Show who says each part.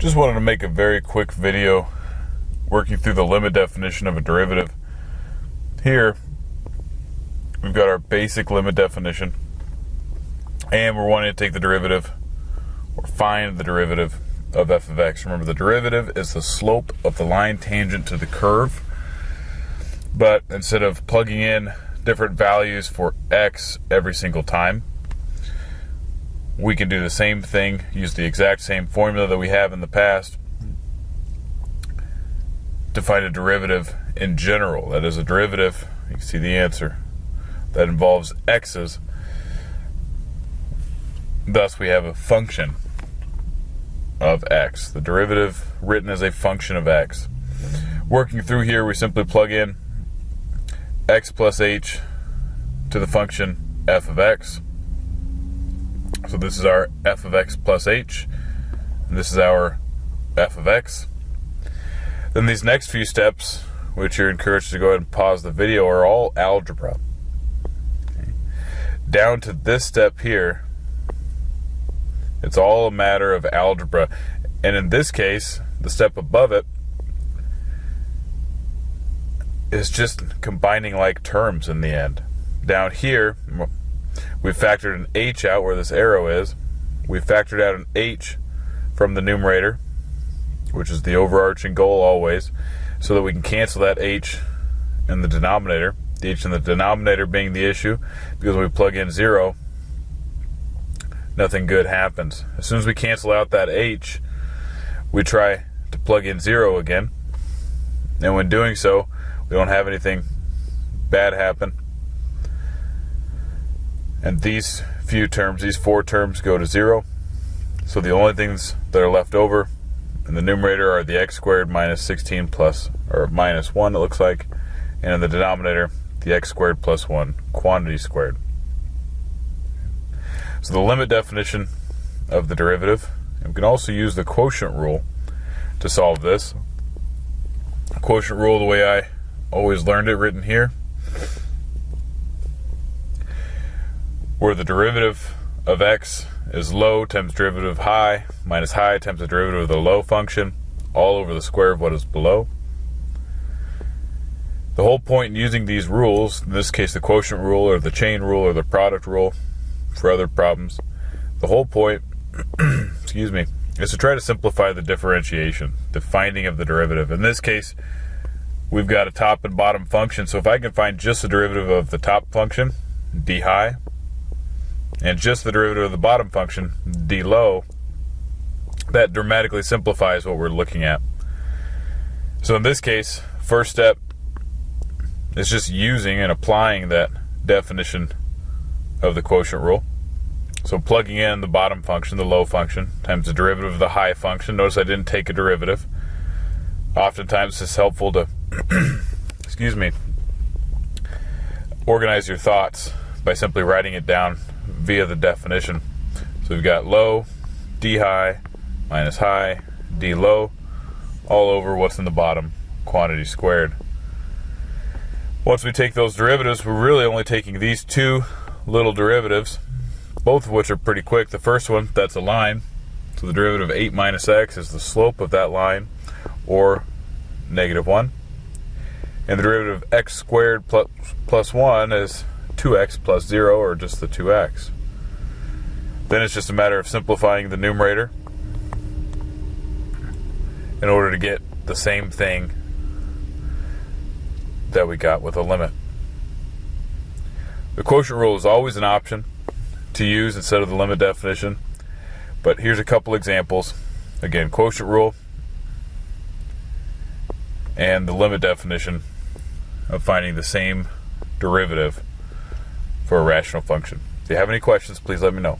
Speaker 1: Just wanted to make a very quick video working through the limit definition of a derivative. Here, we've got our basic limit definition, and we're wanting to take the derivative, or find the derivative of f of x. Remember, the derivative is the slope of the line tangent to the curve, but instead of plugging in different values for x every single time, we can do the same thing, use the exact same formula that we have in the past to find a derivative in general. That is a derivative, you can see the answer, that involves x's. Thus we have a function of x, the derivative written as a function of x. Working through here, we simply plug in x plus h to the function f of x. So this is our f of x plus h, and this is our f of x. Then these next few steps, which you're encouraged to go ahead and pause the video, are all algebra. Okay. Down to this step here, it's all a matter of algebra. And in this case, the step above it is just combining like terms in the end. Down here, we've factored an h out where this arrow is. We've factored out an h from the numerator, which is the overarching goal always, so that we can cancel that h in the denominator. The h in the denominator being the issue, because when we plug in 0, nothing good happens. As soon as we cancel out that h, we try to plug in 0 again, and when doing so, we don't have anything bad happen. And these few terms, these 4 terms, go to 0. So the only things that are left over in the numerator are the x squared minus 16 plus, or minus 1 it looks like, and in the denominator, the x squared plus 1, quantity squared. So the limit definition of the derivative, and we can also use the quotient rule to solve this. The quotient rule, the way I always learned it, written here, where the derivative of x is low times derivative of high minus high times the derivative of the low function, all over the square of what is below. The whole point in using these rules, in this case the quotient rule or the chain rule or the product rule for other problems, the whole point excuse me, is to try to simplify the differentiation, the finding of the derivative. In this case, we've got a top and bottom function, so if I can find just the derivative of the top function, d high, and just the derivative of the bottom function, d low, that dramatically simplifies what we're looking at. So in this case, first step is just using and applying that definition of the quotient rule. So plugging in the bottom function, the low function, times the derivative of the high function. Notice I didn't take a derivative. Oftentimes it's helpful to excuse me, organize your thoughts by simply writing it down via the definition. So we've got low, d high, minus high, d low, all over what's in the bottom, quantity squared. Once we take those derivatives, we're really only taking these two little derivatives, both of which are pretty quick. The first one, that's a line, so the derivative of 8 minus x is the slope of that line, or negative 1. And the derivative of x squared plus 1 is 2x plus 0, or just the 2x. Then it's just a matter of simplifying the numerator in order to get the same thing that we got with a limit. The quotient rule is always an option to use instead of the limit definition, but here's a couple examples. Again, quotient rule and the limit definition of finding the same derivative for a rational function. If you have any questions, please let me know.